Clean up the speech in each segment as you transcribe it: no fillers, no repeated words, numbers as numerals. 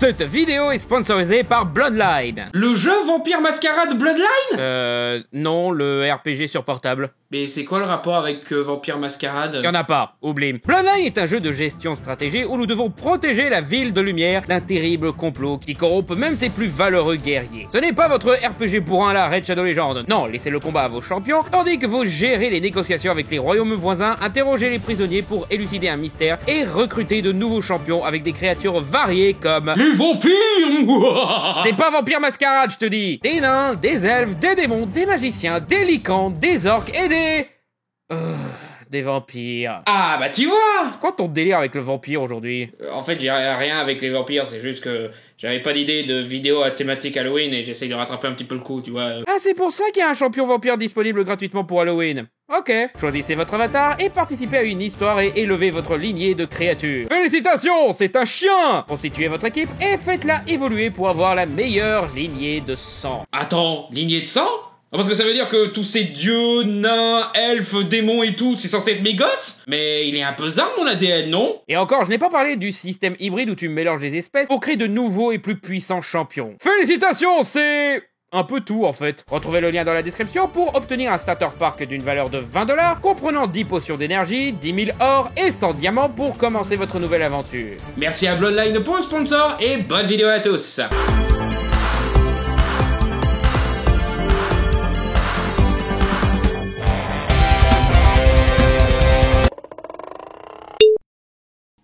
Cette vidéo est sponsorisée par Bloodline. Le jeu Vampire Masquerade Bloodline? Non, le RPG sur portable. Mais c'est quoi le rapport avec Vampire Masquerade? Y'en a pas, oublie. Bloodline est un jeu de gestion stratégie où nous devons protéger la ville de lumière d'un terrible complot qui corrompt même ses plus valeureux guerriers. Ce n'est pas votre RPG bourrin là, Red Shadow Legends. Non, laissez le combat à vos champions, tandis que vous gérez les négociations avec les royaumes voisins, interrogez les prisonniers pour élucider un mystère et recruter de nouveaux champions avec des créatures variées comme... Les vampires! C'est pas Vampire Masquerade, je te dis. Des nains, des elfes, des démons, des magiciens, des lycans, des orques et des vampires. Ah bah tu vois! C'est quoi ton délire avec le vampire aujourd'hui? En fait j'ai rien avec les vampires, c'est juste que j'avais pas d'idée de vidéo à thématique Halloween et j'essaye de rattraper un petit peu le coup, tu vois. Ah, c'est pour ça qu'il y a un champion vampire disponible gratuitement pour Halloween. Ok, choisissez votre avatar et participez à une histoire et élevez votre lignée de créatures. Félicitations, c'est un chien! Constituez votre équipe et faites-la évoluer pour avoir la meilleure lignée de sang. Attends, lignée de sang? Parce que ça veut dire que tous ces dieux, nains, elfes, démons et tout, c'est censé être mes gosses? Mais il est un peu zinc mon ADN, non? Et encore, je n'ai pas parlé du système hybride où tu mélanges les espèces pour créer de nouveaux et plus puissants champions. Félicitations, c'est... un peu tout en fait. Retrouvez le lien dans la description pour obtenir un starter pack d'une valeur de 20$, comprenant 10 potions d'énergie, 10 000 or et 100 diamants pour commencer votre nouvelle aventure. Merci à Bloodline pour le sponsor et bonne vidéo à tous.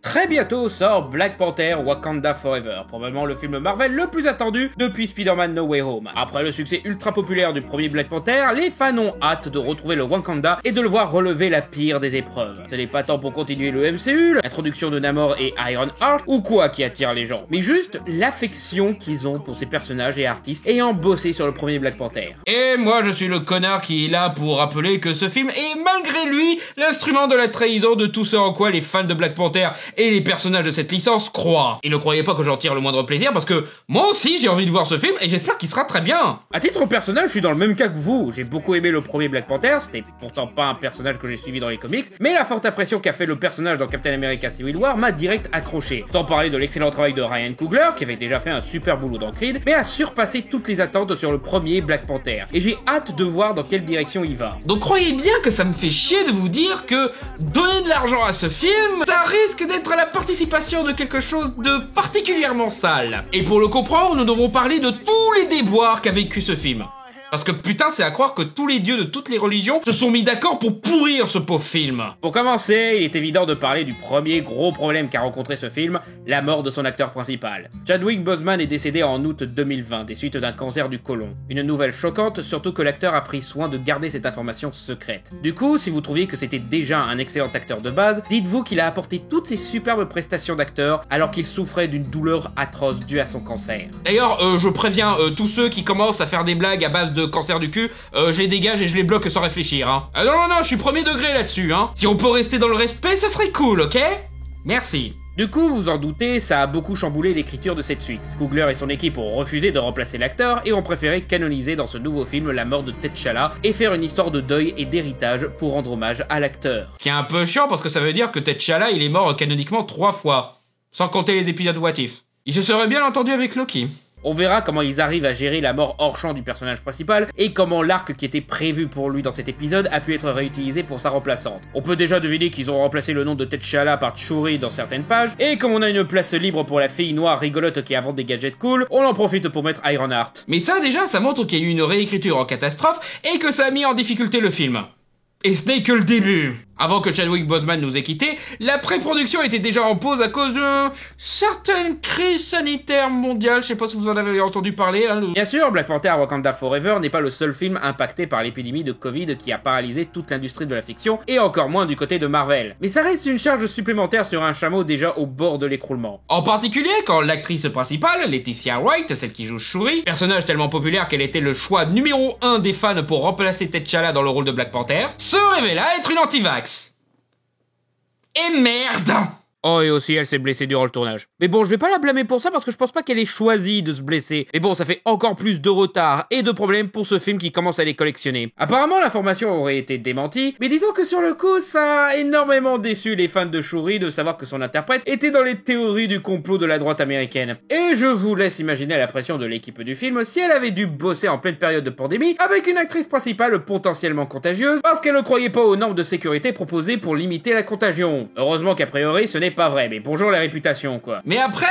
Très bientôt sort Black Panther Wakanda Forever, probablement le film Marvel le plus attendu depuis Spider-Man No Way Home. Après le succès ultra populaire du premier Black Panther, les fans ont hâte de retrouver le Wakanda et de le voir relever la pire des épreuves. Ce n'est pas tant pour continuer le MCU, l'introduction de Namor et Ironheart, ou quoi qui attire les gens, mais juste l'affection qu'ils ont pour ces personnages et artistes ayant bossé sur le premier Black Panther. Et moi je suis le connard qui est là pour rappeler que ce film est malgré lui l'instrument de la trahison de tout ce en quoi les fans de Black Panther et les personnages de cette licence croient. Et ne croyez pas que j'en tire le moindre plaisir parce que moi aussi j'ai envie de voir ce film et j'espère qu'il sera très bien. À titre personnel, je suis dans le même cas que vous. J'ai beaucoup aimé le premier Black Panther, c'était pourtant pas un personnage que j'ai suivi dans les comics, mais la forte impression qu'a fait le personnage dans Captain America Civil War m'a direct accroché. Sans parler de l'excellent travail de Ryan Coogler, qui avait déjà fait un super boulot dans Creed, mais a surpassé toutes les attentes sur le premier Black Panther. Et j'ai hâte de voir dans quelle direction il va. Donc croyez bien que ça me fait chier de vous dire que donner de l'argent à ce film, ça risque d'être à la participation de quelque chose de particulièrement sale. Et pour le comprendre, nous devons parler de tous les déboires qu'a vécu ce film. Parce que putain, c'est à croire que tous les dieux de toutes les religions se sont mis d'accord pour pourrir ce pauvre film. Pour commencer, il est évident de parler du premier gros problème qu'a rencontré ce film, la mort de son acteur principal. Chadwick Boseman est décédé en août 2020 des suites d'un cancer du côlon. Une nouvelle choquante, surtout que l'acteur a pris soin de garder cette information secrète. Du coup, si vous trouviez que c'était déjà un excellent acteur de base, dites-vous qu'il a apporté toutes ses superbes prestations d'acteur alors qu'il souffrait d'une douleur atroce due à son cancer. D'ailleurs, je préviens tous ceux qui commencent à faire des blagues à base de cancer du cul, je les dégage et je les bloque sans réfléchir, hein. Non, je suis premier degré là-dessus, hein. Si on peut rester dans le respect, ça serait cool, ok? Merci. Du coup, vous en doutez, ça a beaucoup chamboulé l'écriture de cette suite. Coogler et son équipe ont refusé de remplacer l'acteur et ont préféré canoniser dans ce nouveau film la mort de T'Challa et faire une histoire de deuil et d'héritage pour rendre hommage à l'acteur. Qui est un peu chiant parce que ça veut dire que T'Challa il est mort canoniquement 3 fois, sans compter les épisodes What If. Il se serait bien entendu avec Loki. On verra comment ils arrivent à gérer la mort hors champ du personnage principal et comment l'arc qui était prévu pour lui dans cet épisode a pu être réutilisé pour sa remplaçante. On peut déjà deviner qu'ils ont remplacé le nom de T'Challa par Shuri dans certaines pages, et comme on a une place libre pour la fille noire rigolote qui invente des gadgets cool, on en profite pour mettre Ironheart. Mais ça déjà, ça montre qu'il y a eu une réécriture en catastrophe et que ça a mis en difficulté le film. Et ce n'est que le début. Avant que Chadwick Boseman nous ait quittés, la pré-production était déjà en pause à cause de certaines crises sanitaires mondiales. Je sais pas si vous en avez entendu parler. Hein. Bien sûr, Black Panther Wakanda Forever n'est pas le seul film impacté par l'épidémie de Covid qui a paralysé toute l'industrie de la fiction, et encore moins du côté de Marvel. Mais ça reste une charge supplémentaire sur un chameau déjà au bord de l'écroulement. En particulier quand l'actrice principale, Letitia Wright, celle qui joue Shuri, personnage tellement populaire qu'elle était le choix numéro 1 des fans pour remplacer T'Challa dans le rôle de Black Panther, se révéla être une anti-vax. Et merde! Oh, et aussi, elle s'est blessée durant le tournage. Mais bon, je vais pas la blâmer pour ça parce que je pense pas qu'elle ait choisi de se blesser. Mais bon, ça fait encore plus de retard et de problèmes pour ce film qui commence à les collectionner. Apparemment, l'information aurait été démentie, mais disons que sur le coup, ça a énormément déçu les fans de Shuri de savoir que son interprète était dans les théories du complot de la droite américaine. Et je vous laisse imaginer la pression de l'équipe du film si elle avait dû bosser en pleine période de pandémie avec une actrice principale potentiellement contagieuse parce qu'elle ne croyait pas aux normes de sécurité proposées pour limiter la contagion. Heureusement qu'a priori, ce n'est pas vrai, mais bonjour la réputation, quoi. Mais après...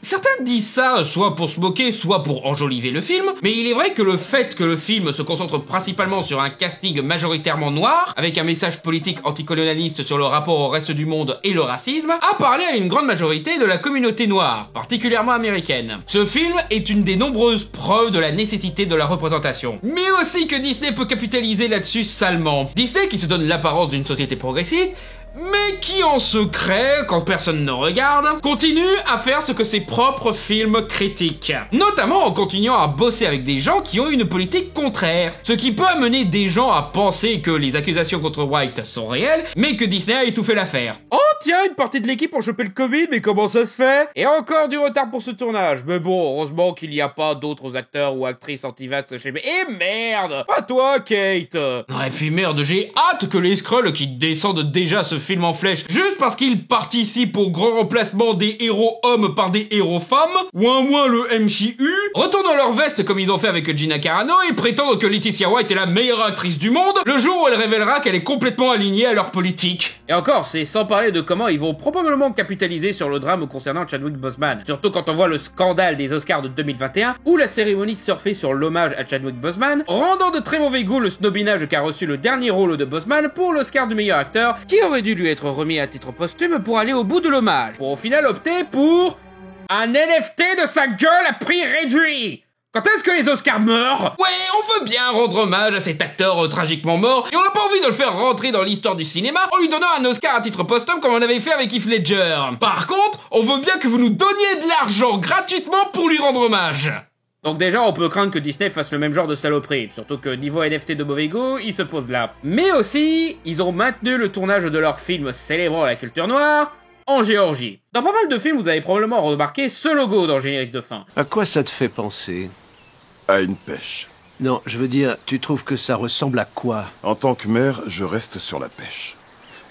Certains disent ça soit pour se moquer, soit pour enjoliver le film, mais il est vrai que le fait que le film se concentre principalement sur un casting majoritairement noir, avec un message politique anticolonialiste sur le rapport au reste du monde et le racisme, a parlé à une grande majorité de la communauté noire, particulièrement américaine. Ce film est une des nombreuses preuves de la nécessité de la représentation, mais aussi que Disney peut capitaliser là-dessus salement. Disney, qui se donne l'apparence d'une société progressiste, mais qui en secret, quand personne ne regarde, continue à faire ce que ses propres films critiquent. Notamment en continuant à bosser avec des gens qui ont une politique contraire. Ce qui peut amener des gens à penser que les accusations contre White sont réelles, mais que Disney a étouffé l'affaire. Oh tiens, une partie de l'équipe ont chopé le Covid, mais comment ça se fait? Et encore du retard pour ce tournage. Mais bon, heureusement qu'il n'y a pas d'autres acteurs ou actrices anti-vax chez... Et merde! Pas toi, Kate! Ouais, puis merde, j'ai hâte que les Skrulls qui descendent déjà ce film en flèche juste parce qu'ils participent au grand remplacement des héros hommes par des héros femmes, ouin le MCU, retournent dans leur veste comme ils ont fait avec Gina Carano et prétendent que Letitia White est la meilleure actrice du monde le jour où elle révélera qu'elle est complètement alignée à leur politique. Et encore, c'est sans parler de comment ils vont probablement capitaliser sur le drame concernant Chadwick Boseman. Surtout quand on voit le scandale des Oscars de 2021 où la cérémonie surfait sur l'hommage à Chadwick Boseman, rendant de très mauvais goût le snobinage qu'a reçu le dernier rôle de Boseman pour l'Oscar du meilleur acteur qui aurait dû lui être remis à titre posthume pour aller au bout de l'hommage, pour au final opter pour un NFT de sa gueule à prix réduit. Quand est-ce que les Oscars meurent? Ouais, on veut bien rendre hommage à cet acteur tragiquement mort, et on n'a pas envie de le faire rentrer dans l'histoire du cinéma en lui donnant un Oscar à titre posthume comme on avait fait avec Heath Ledger. Par contre, on veut bien que vous nous donniez de l'argent gratuitement pour lui rendre hommage. Donc déjà, on peut craindre que Disney fasse le même genre de saloperie, surtout que niveau NFT de mauvais goût, il se pose là. Mais aussi, ils ont maintenu le tournage de leur film célébrant la culture noire en Géorgie. Dans pas mal de films, vous avez probablement remarqué ce logo dans le générique de fin. À quoi ça te fait penser? À une pêche. Non, je veux dire, tu trouves que ça ressemble à quoi? En tant que maire, je reste sur la pêche.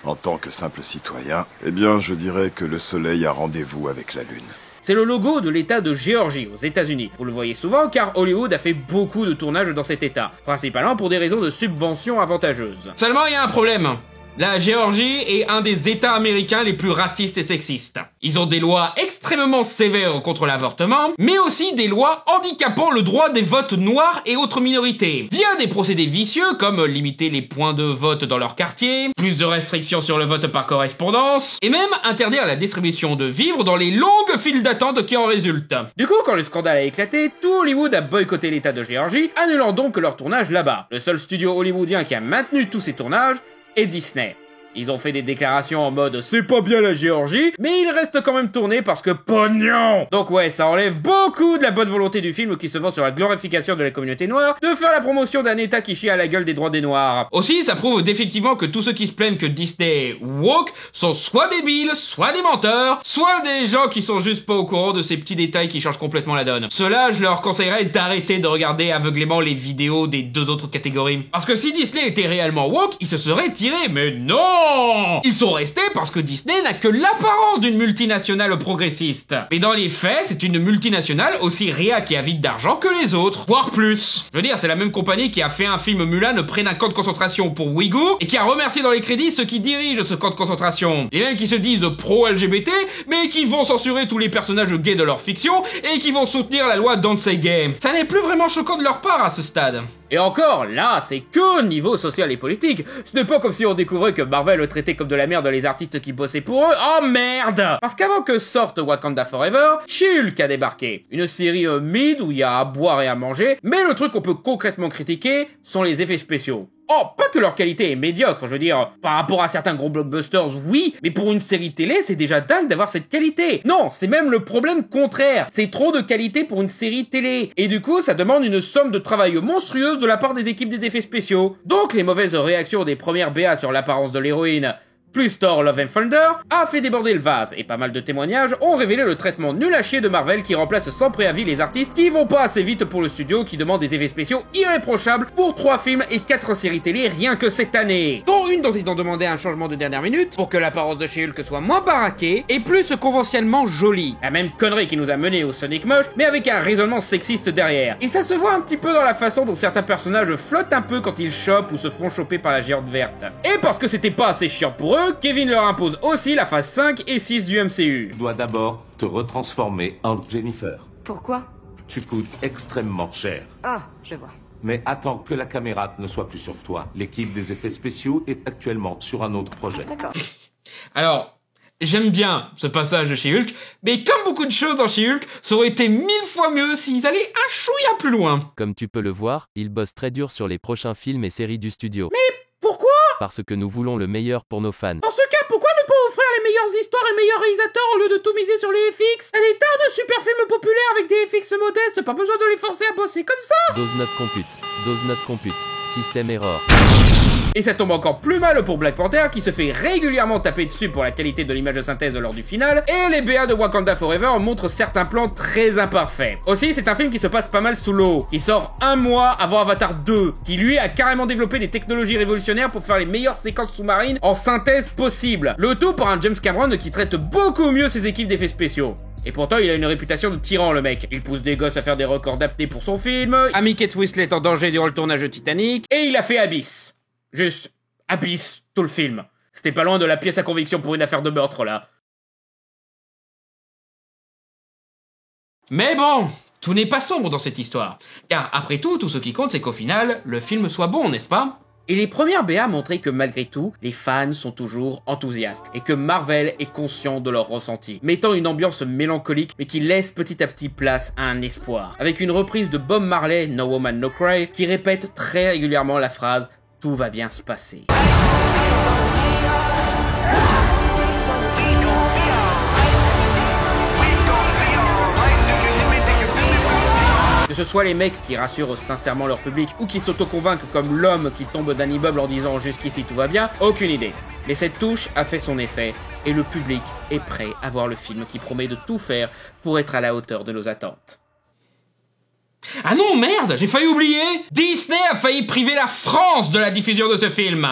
En tant que simple citoyen, eh bien, je dirais que le soleil a rendez-vous avec la lune. C'est le logo de l'état de Géorgie, aux États-Unis. Vous le voyez souvent car Hollywood a fait beaucoup de tournages dans cet état, principalement pour des raisons de subventions avantageuses. Seulement, il y a un problème. La Géorgie est un des États américains les plus racistes et sexistes. Ils ont des lois extrêmement sévères contre l'avortement, mais aussi des lois handicapant le droit des votes noirs et autres minorités, via des procédés vicieux comme limiter les points de vote dans leur quartier, plus de restrictions sur le vote par correspondance, et même interdire la distribution de vivres dans les longues files d'attente qui en résultent. Du coup, quand le scandale a éclaté, tout Hollywood a boycotté l'état de Géorgie, annulant donc leur tournage là-bas. Le seul studio hollywoodien qui a maintenu tous ces tournages et Disney. Ils ont fait des déclarations en mode « c'est pas bien la Géorgie », mais ils restent quand même tournés parce que pognon. Donc ouais, ça enlève beaucoup de la bonne volonté du film qui se vend sur la glorification de la communauté noire, de faire la promotion d'un état qui chie à la gueule des droits des noirs. Aussi, ça prouve définitivement que tous ceux qui se plaignent que Disney woke sont soit débiles, soit des menteurs, soit des gens qui sont juste pas au courant de ces petits détails qui changent complètement la donne. Ceux-là, je leur conseillerais d'arrêter de regarder aveuglément les vidéos des deux autres catégories. Parce que si Disney était réellement woke, ils se seraient tirés, mais non! Ils sont restés parce que Disney n'a que l'apparence d'une multinationale progressiste. Mais dans les faits, c'est une multinationale aussi réac et avide d'argent que les autres, voire plus. Je veux dire, c'est la même compagnie qui a fait un film Mulan près d'un camp de concentration pour Ouïghours et qui a remercié dans les crédits ceux qui dirigent ce camp de concentration. Et même qui se disent pro-LGBT, mais qui vont censurer tous les personnages gays de leur fiction et qui vont soutenir la loi Don't Say Gay. Ça n'est plus vraiment choquant de leur part à ce stade. Et encore, là, c'est que au niveau social et politique. Ce n'est pas comme si on découvrait que Marvel traitait comme de la merde les artistes qui bossaient pour eux. Oh merde! Parce qu'avant que sorte Wakanda Forever, She-Hulk a débarqué. Une série mid où il y a à boire et à manger, mais le truc qu'on peut concrètement critiquer sont les effets spéciaux. Oh, pas que leur qualité est médiocre, je veux dire, par rapport à certains gros blockbusters, oui, mais pour une série télé, c'est déjà dingue d'avoir cette qualité. Non, c'est même le problème contraire. C'est trop de qualité pour une série télé. Et du coup, ça demande une somme de travail monstrueuse de la part des équipes des effets spéciaux. Donc, les mauvaises réactions des premières BA sur l'apparence de l'héroïne, plus Thor Love and Thunder, a fait déborder le vase, et pas mal de témoignages ont révélé le traitement nul à chier de Marvel qui remplace sans préavis les artistes qui vont pas assez vite pour le studio qui demande des effets spéciaux irréprochables pour 3 films et 4 séries télé rien que cette année. Dont une dont ils ont demandé un changement de dernière minute pour que l'apparence de She-Hulk soit moins baraquée et plus conventionnellement jolie. La même connerie qui nous a mené au Sonic moche, mais avec un raisonnement sexiste derrière. Et ça se voit un petit peu dans la façon dont certains personnages flottent un peu quand ils chopent ou se font choper par la géante verte. Et parce que c'était pas assez chiant pour eux, Kevin leur impose aussi la phase 5 et 6 du MCU. Tu dois d'abord te retransformer en Jennifer. Pourquoi? Tu coûtes extrêmement cher. Ah, je vois. Mais attends que la caméra ne soit plus sur toi. L'équipe des effets spéciaux est actuellement sur un autre projet. D'accord. Alors, j'aime bien ce passage de She-Hulk, mais comme beaucoup de choses dans She-Hulk, ça aurait été 1000 fois mieux s'ils allaient un chouïa plus loin. Comme tu peux le voir, il bosse très dur sur les prochains films et séries du studio. Mais pourquoi? Parce que nous voulons le meilleur pour nos fans. Dans ce cas, pourquoi ne pas offrir les meilleures histoires et meilleurs réalisateurs au lieu de tout miser sur les FX? Il y a des tas de super films populaires avec des FX modestes, pas besoin de les forcer à bosser comme ça. Dose not compute. Dose not compute. Système error. Et ça tombe encore plus mal pour Black Panther qui se fait régulièrement taper dessus pour la qualité de l'image de synthèse lors du final, et les BA de Wakanda Forever montrent certains plans très imparfaits. Aussi, c'est un film qui se passe pas mal sous l'eau, qui sort un mois avant Avatar 2, qui lui a carrément développé des technologies révolutionnaires pour faire les meilleures séquences sous-marines en synthèse possible. Le tout par un James Cameron qui traite beaucoup mieux ses équipes d'effets spéciaux. Et pourtant, il a une réputation de tyran, le mec. Il pousse des gosses à faire des records d'apnée pour son film, a mis Kate Winslet en danger durant le tournage de Titanic, et il a fait Abyss. Juste Abyss, tout le film. C'était pas loin de la pièce à conviction pour une affaire de meurtre, là. Mais bon, tout n'est pas sombre dans cette histoire. Car après tout ce qui compte, c'est qu'au final, le film soit bon, n'est-ce pas? Et les premières BA montraient que malgré tout, les fans sont toujours enthousiastes, et que Marvel est conscient de leur ressenti, mettant une ambiance mélancolique, mais qui laisse petit à petit place à un espoir, avec une reprise de Bob Marley, No Woman No Cry, qui répète très régulièrement la phrase « Tout va bien se passer ». Que ce soit les mecs qui rassurent sincèrement leur public ou qui s'auto-convainquent comme l'homme qui tombe d'un immeuble en disant jusqu'ici tout va bien, aucune idée. Mais cette touche a fait son effet et le public est prêt à voir le film qui promet de tout faire pour être à la hauteur de nos attentes. Ah non, merde, j'ai failli oublier! Disney a failli priver la France de la diffusion de ce film!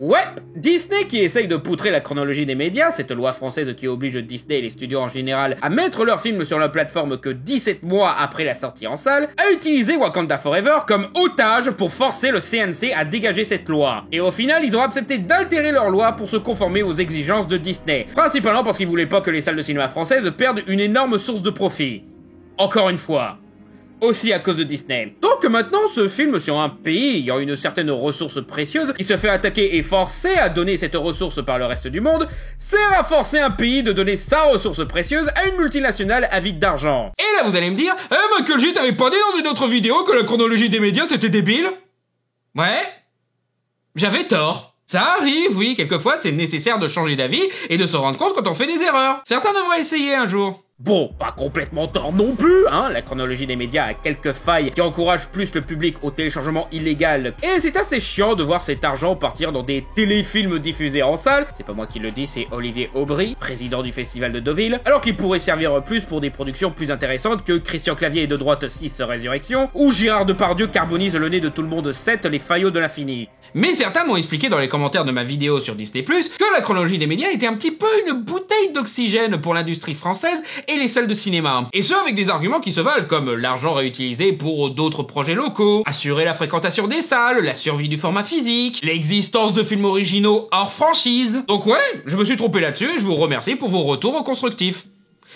Ouais, Disney qui essaye de poutrer la chronologie des médias, cette loi française qui oblige Disney et les studios en général à mettre leurs films sur la plateforme que 17 mois après la sortie en salle, a utilisé Wakanda Forever comme otage pour forcer le CNC à dégager cette loi. Et au final, ils ont accepté d'altérer leur loi pour se conformer aux exigences de Disney, principalement parce qu'ils voulaient pas que les salles de cinéma françaises perdent une énorme source de profit. Encore une fois. Aussi à cause de Disney. Donc maintenant, ce film sur un pays ayant une certaine ressource précieuse, qui se fait attaquer et forcer à donner cette ressource par le reste du monde, sert à forcer un pays de donner sa ressource précieuse à une multinationale avide d'argent. Et là vous allez me dire, Michael J, t'avais pas dit dans une autre vidéo que la chronologie des médias c'était débile? Ouais, j'avais tort. Ça arrive, oui, quelquefois c'est nécessaire de changer d'avis et de se rendre compte quand on fait des erreurs. Certains devraient essayer un jour. Bon, pas complètement tort non plus, hein, la chronologie des médias a quelques failles qui encouragent plus le public au téléchargement illégal. Et c'est assez chiant de voir cet argent partir dans des téléfilms diffusés en salle, c'est pas moi qui le dis, c'est Olivier Aubry, président du festival de Deauville, alors qu'il pourrait servir plus pour des productions plus intéressantes que Christian Clavier et de droite 6 Résurrection, ou Gérard Depardieu carbonise le nez de tout le monde 7 Les Faillots de l'infini. Mais certains m'ont expliqué dans les commentaires de ma vidéo sur Disney+, que la chronologie des médias était un petit peu une bouteille d'oxygène pour l'industrie française et les salles de cinéma. Et ce, avec des arguments qui se valent, comme l'argent réutilisé pour d'autres projets locaux, assurer la fréquentation des salles, la survie du format physique, l'existence de films originaux hors franchise. Donc ouais, je me suis trompé là-dessus et je vous remercie pour vos retours constructifs.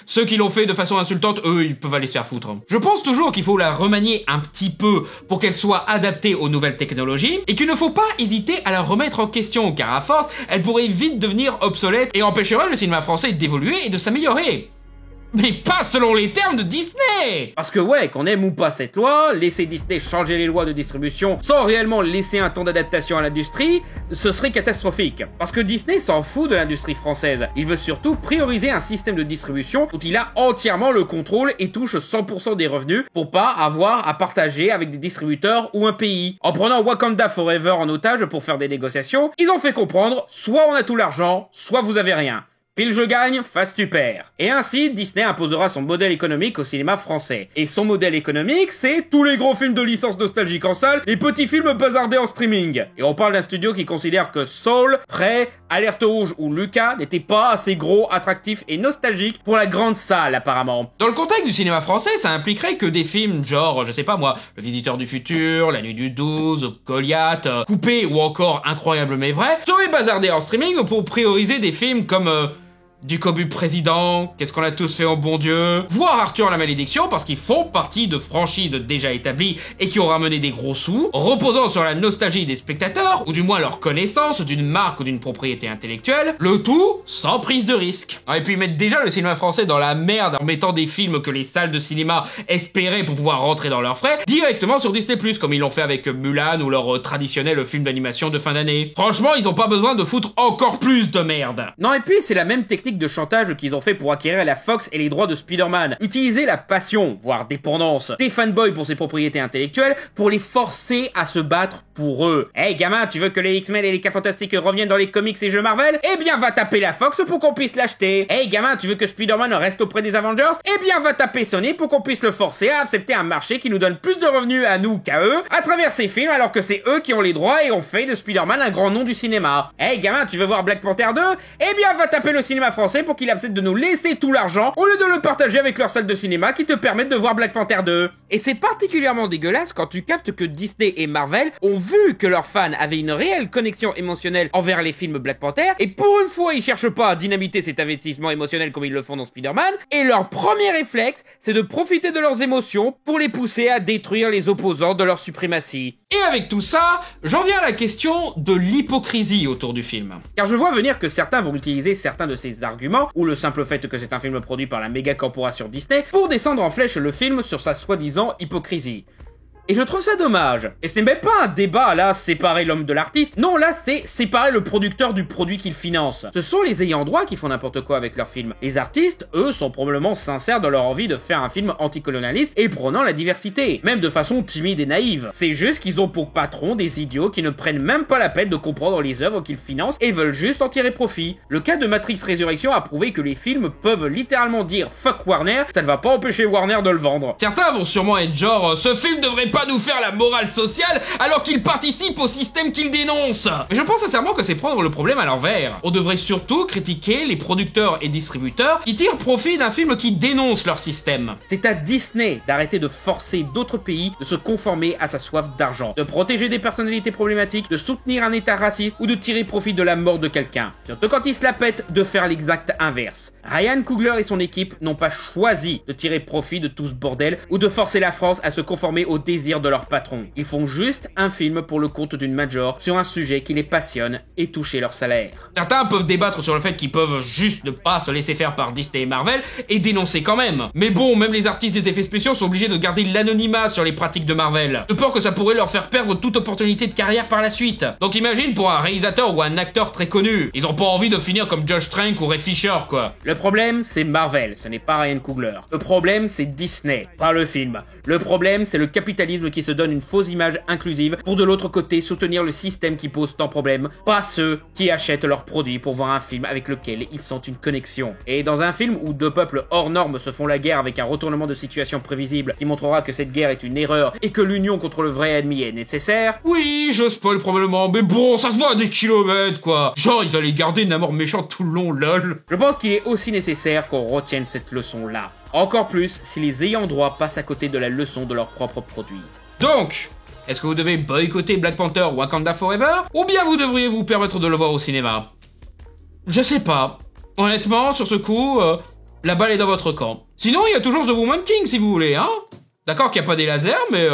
Ceux qui l'ont fait de façon insultante, eux, ils peuvent aller se faire foutre. Je pense toujours qu'il faut la remanier un petit peu pour qu'elle soit adaptée aux nouvelles technologies et qu'il ne faut pas hésiter à la remettre en question car à force, elle pourrait vite devenir obsolète et empêcherait le cinéma français d'évoluer et de s'améliorer. Mais pas selon les termes de Disney! Parce que ouais, qu'on aime ou pas cette loi, laisser Disney changer les lois de distribution sans réellement laisser un temps d'adaptation à l'industrie, ce serait catastrophique. Parce que Disney s'en fout de l'industrie française. Il veut surtout prioriser un système de distribution dont il a entièrement le contrôle et touche 100% des revenus pour pas avoir à partager avec des distributeurs ou un pays. En prenant Wakanda Forever en otage pour faire des négociations, ils ont fait comprendre, soit on a tout l'argent, soit vous avez rien. Pile je gagne, face tu perds. Et ainsi, Disney imposera son modèle économique au cinéma français. Et son modèle économique, c'est tous les gros films de licence nostalgique en salle et petits films bazardés en streaming. Et on parle d'un studio qui considère que Soul, Prey, Alerte Rouge ou Lucas n'étaient pas assez gros, attractifs et nostalgiques pour la grande salle apparemment. Dans le contexte du cinéma français, ça impliquerait que des films genre, je sais pas moi, Le Visiteur du Futur, La Nuit du 12, Goliath, Coupé ou encore Incroyable mais vrai, seraient bazardés en streaming pour prioriser des films comme... Du Cobu Président, Qu'est-ce qu'on a tous fait au bon Dieu, voire Arthur la Malédiction parce qu'ils font partie de franchises déjà établies et qui ont ramené des gros sous, reposant sur la nostalgie des spectateurs, ou du moins leur connaissance d'une marque ou d'une propriété intellectuelle, le tout sans prise de risque. Et puis mettre déjà le cinéma français dans la merde en mettant des films que les salles de cinéma espéraient pour pouvoir rentrer dans leurs frais, directement sur Disney+, comme ils l'ont fait avec Mulan ou leur traditionnel film d'animation de fin d'année. Franchement, ils ont pas besoin de foutre encore plus de merde. Non et puis c'est la même technique de chantage qu'ils ont fait pour acquérir la Fox et les droits de Spider-Man. Utiliser la passion, voire dépendance, des fanboys pour ses propriétés intellectuelles pour les forcer à se battre pour eux. Hey gamin, tu veux que les X-Men et les Cas Fantastiques reviennent dans les comics et jeux Marvel? Eh bien va taper la Fox pour qu'on puisse l'acheter. Hey gamin, tu veux que Spider-Man reste auprès des Avengers? Eh bien va taper Sony pour qu'on puisse le forcer à accepter un marché qui nous donne plus de revenus à nous qu'à eux, à travers ces films alors que c'est eux qui ont les droits et ont fait de Spider-Man un grand nom du cinéma. Hey gamin, tu veux voir Black Panther 2? Eh bien va taper le cinéma français pour qu'il accepte de nous laisser tout l'argent au lieu de le partager avec leur salle de cinéma qui te permettent de voir Black Panther 2. Et c'est particulièrement dégueulasse quand tu captes que Disney et Marvel ont vu que leurs fans avaient une réelle connexion émotionnelle envers les films Black Panther et pour une fois ils cherchent pas à dynamiter cet investissement émotionnel comme ils le font dans Spider-Man et leur premier réflexe c'est de profiter de leurs émotions pour les pousser à détruire les opposants de leur suprématie. Et avec tout ça, j'en viens à la question de l'hypocrisie autour du film. Car je vois venir que certains vont utiliser certains de ces arguments, ou le simple fait que c'est un film produit par la méga corporation Disney, pour descendre en flèche le film sur sa soi-disant hypocrisie. Et je trouve ça dommage. Et ce n'est même pas un débat, là, séparer l'homme de l'artiste. Non, là, c'est séparer le producteur du produit qu'il finance. Ce sont les ayants droit qui font n'importe quoi avec leurs films. Les artistes, eux, sont probablement sincères dans leur envie de faire un film anticolonialiste et prônant la diversité. Même de façon timide et naïve. C'est juste qu'ils ont pour patron des idiots qui ne prennent même pas la peine de comprendre les œuvres qu'ils financent et veulent juste en tirer profit. Le cas de Matrix Résurrection a prouvé que les films peuvent littéralement dire fuck Warner, ça ne va pas empêcher Warner de le vendre. Certains vont sûrement être genre, ce film devrait pas nous faire la morale sociale alors qu'il participe au système qu'il dénonce. Mais je pense sincèrement que c'est prendre le problème à l'envers. On devrait surtout critiquer les producteurs et distributeurs qui tirent profit d'un film qui dénonce leur système. C'est à Disney d'arrêter de forcer d'autres pays de se conformer à sa soif d'argent, de protéger des personnalités problématiques, de soutenir un état raciste ou de tirer profit de la mort de quelqu'un. Surtout quand ils se la pètent, de faire l'exact inverse. Ryan Coogler et son équipe n'ont pas choisi de tirer profit de tout ce bordel ou de forcer la France à se conformer aux désirs de leur patron. Ils font juste un film pour le compte d'une major sur un sujet qui les passionne et toucher leur salaire. Certains peuvent débattre sur le fait qu'ils peuvent juste ne pas se laisser faire par Disney et Marvel et dénoncer quand même. Mais bon, même les artistes des effets spéciaux sont obligés de garder l'anonymat sur les pratiques de Marvel, de peur que ça pourrait leur faire perdre toute opportunité de carrière par la suite. Donc imagine pour un réalisateur ou un acteur très connu, ils ont pas envie de finir comme Josh Trank ou Ray Fisher quoi. Le problème c'est Marvel, ce n'est pas Ryan Coogler. Le problème c'est Disney, pas le film. Le problème c'est le capitalisme qui se donne une fausse image inclusive pour de l'autre côté soutenir le système qui pose tant de problèmes, pas ceux qui achètent leurs produits pour voir un film avec lequel ils sentent une connexion. Et dans un film où deux peuples hors normes se font la guerre avec un retournement de situation prévisible qui montrera que cette guerre est une erreur et que l'union contre le vrai ennemi est nécessaire... Oui, je spoil probablement, mais bon, ça se voit à des kilomètres quoi. Genre ils allaient garder Namor méchant tout le long, lol. Je pense qu'il est aussi nécessaire qu'on retienne cette leçon-là. Encore plus si les ayants droit passent à côté de la leçon de leur propre produit. Donc, est-ce que vous devez boycotter Black Panther Wakanda Forever? Ou bien vous devriez vous permettre de le voir au cinéma? Je sais pas. Honnêtement, sur ce coup, la balle est dans votre camp. Sinon, il y a toujours The Woman King si vous voulez, hein? D'accord qu'il n'y a pas des lasers, mais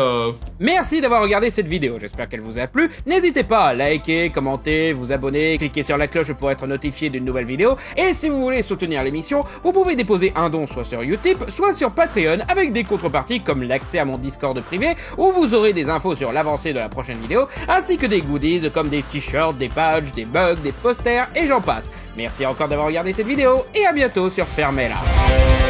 Merci d'avoir regardé cette vidéo, j'espère qu'elle vous a plu. N'hésitez pas à liker, commenter, vous abonner, cliquer sur la cloche pour être notifié d'une nouvelle vidéo. Et si vous voulez soutenir l'émission, vous pouvez déposer un don soit sur Utip, soit sur Patreon, avec des contreparties comme l'accès à mon Discord privé, où vous aurez des infos sur l'avancée de la prochaine vidéo, ainsi que des goodies comme des t-shirts, des badges, des mugs, des posters, et j'en passe. Merci encore d'avoir regardé cette vidéo, et à bientôt sur Fermez-la.